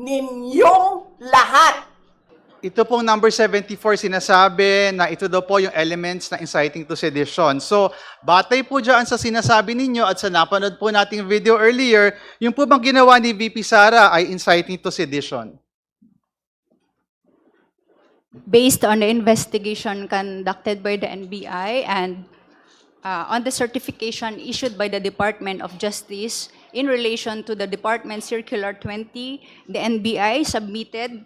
ninyong lahat. Ito pong number 74 sinasabi na ito daw po yung elements na inciting to sedition. So, batay po dyan sa sinasabi ninyo at sa napanood po nating video earlier, yung po bang ginawa ni VP Sara ay inciting to sedition? Based on the investigation conducted by the NBI and on the certification issued by the Department of Justice in relation to the Department Circular 20, the NBI submitted,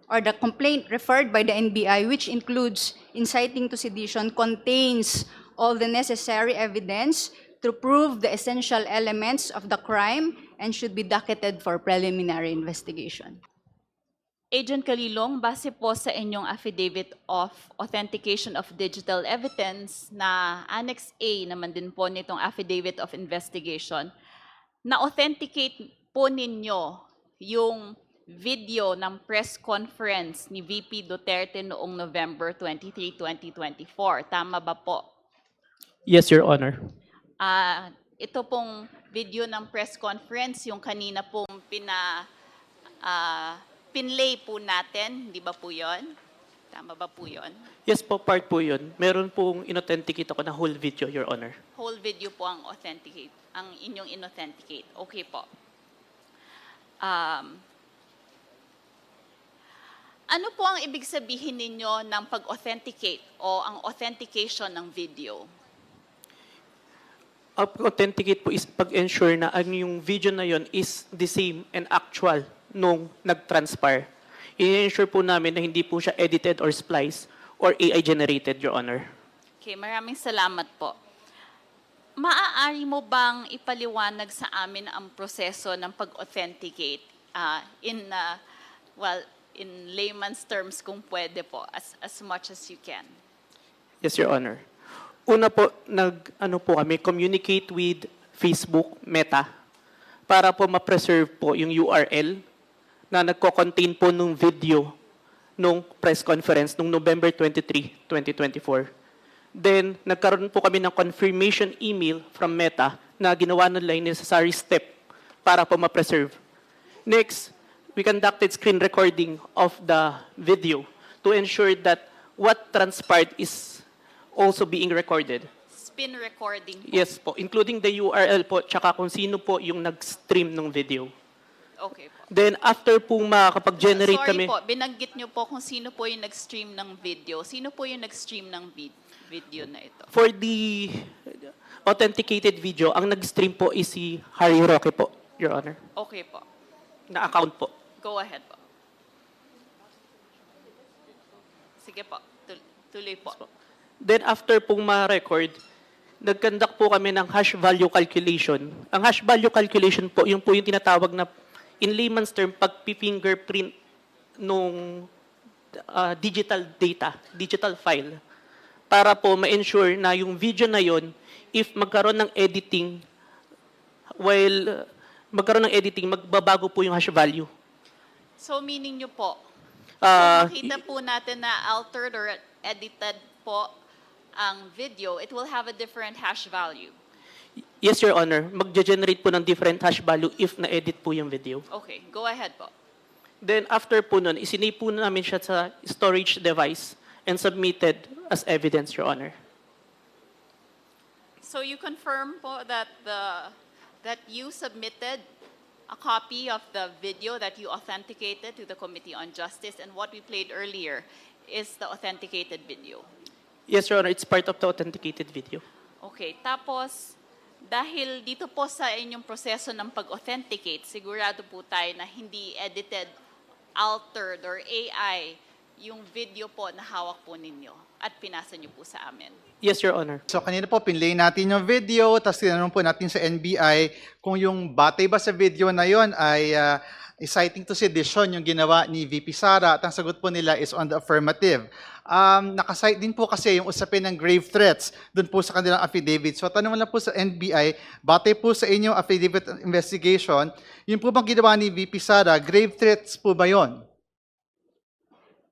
or the complaint referred by the NBI, which includes inciting to sedition, contains all the necessary evidence to prove the essential elements of the crime and should be docketed for preliminary investigation. Agent Calilong, base po sa inyong affidavit of authentication of digital evidence na Annex A naman din po nitong affidavit of investigation, na-authenticate po ninyo yung video ng press conference ni VP Duterte noong November 23, 2024. Tama ba po? Yes, Your Honor. Ito pong video ng press conference, yung kanina pong pinlay po natin, di ba po yun? Tama ba po yun? Yes po, part po yun. Meron pong in-authenticate ako na whole video, Your Honor. Whole video po ang authenticate, ang inyong in-authenticate. Okay po. Ano po ang ibig sabihin ninyo ng pag-authenticate o ang authentication ng video? Authenticate po is pag-ensure na ang yung video na yon is the same and actual nung nag-transpire. I-ensure po namin na hindi po siya edited or spliced or AI generated, Your Honor. Okay, maraming salamat po. Maaari mo bang ipaliwanag sa amin ang proseso ng pag-authenticate in layman's terms kung pwede po, as much as you can? Yes, Your Honor. Una po, kami, communicate with Facebook Meta para po ma-preserve po yung URL na nagko-contain po nung video nung press conference nung November 23, 2024. Then, nagkaroon po kami ng confirmation email from Meta na ginawa nila yung necessary step para po ma-preserve. Next, we conducted screen recording of the video to ensure that what transpired is also being recorded. Spin recording po. Yes po, including the URL po, tsaka kung sino po yung nag-stream ng video. Okay po. Then, after po makapag-generate Sorry kami... po, binanggit niyo po kung sino po yung nag-stream ng video. Sino po yung nag-stream ng video na ito? For the authenticated video, ang nag-stream po is si Harry Roque po, Your Honor, Okay po. na account po. Go ahead po. Sige po, tuloy po. Then after pong ma-record, nag-conduct po kami ng hash value calculation. Ang hash value calculation po, yung po yung tinatawag na in layman's term, pag-fingerprint nung digital data, digital file, para po ma-ensure na yung video na yon, if magkaroon ng editing, magbabago po yung hash value. So meaning nyo po, Ah, kung makita po natin na altered or edited po ang video, it will have a different hash value. Yes, Your Honor. Mag-generate po ng different hash value if na-edit po yung video. Okay, go ahead po. Then after po nun, isinave po namin siya sa storage device and submitted as evidence, Your Honor. So you confirm po that you submitted a copy of the video that you authenticated to the Committee on Justice, and what we played earlier is the authenticated video. Yes, Your Honor. It's part of the authenticated video. Okay, tapos dahil dito po sa inyong proseso ng pag-authenticate, sigurado po tayo na hindi edited, altered, or AI yung video po na hawak po ninyo at pinasa niyo po sa amin. Yes, Your Honor. So kanina po, pinlay natin yung video, tapos tinanong po natin sa NBI kung yung batay ba sa video na yon ay inciting to sedition yung ginawa ni VP Sara, at ang sagot po nila is on the affirmative. Nakasite din po kasi yung usapin ng grave threats dun po sa kanilang affidavit. So tanong lang po sa NBI, batay po sa inyong affidavit investigation, yun po bang ginawa ni VP Sara, grave threats po ba yon?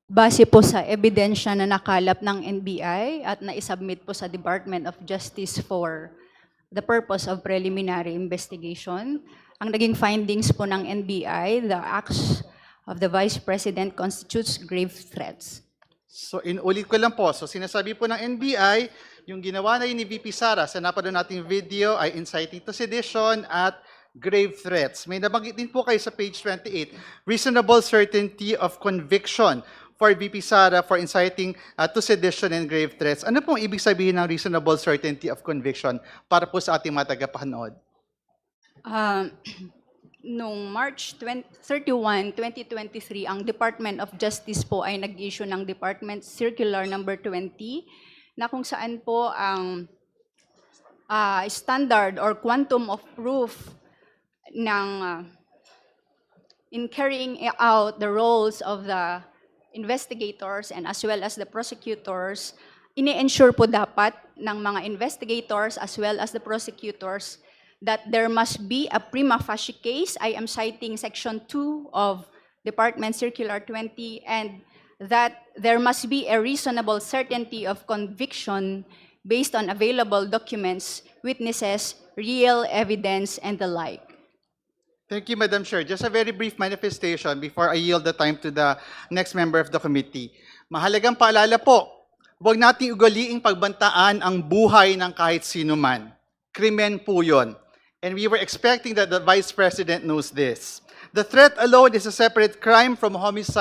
Base po sa ebidensya na nakalap ng NBI at na-submit po sa Department of Justice for the purpose of preliminary investigation, ang naging findings po ng NBI, the acts of the Vice President constitutes grave threats. So inulit ko lang po. So sinasabi po ng NBI, yung ginawa na yun ni VP Sara sa napanood nating video ay inciting to sedition at grave threats. May nabanggit din po kayo sa page 28, reasonable certainty of conviction for VP Sara for inciting to sedition and grave threats. Ano pong ibig sabihin ng reasonable certainty of conviction para po sa ating mga tagapanood? Noong March 31, 2023, ang Department of Justice po ay nag-issue ng Department Circular number 20 na kung saan po ang standard or quantum of proof ng in carrying out the roles of the investigators and as well as the prosecutors, ini-ensure po dapat ng mga investigators as well as the prosecutors that there must be a prima facie case. I am citing Section 2 of Department Circular 20, and that there must be a reasonable certainty of conviction based on available documents, witnesses, real evidence, and the like. Thank you, Madam Chair. Just a very brief manifestation before I yield the time to the next member of the committee. Mahalagang paalala po, huwag nating ugaliing pagbantaan ang buhay ng kahit sino man. Krimen po yun. And we were expecting that the Vice President knows this. The threat alone is a separate crime from homicide.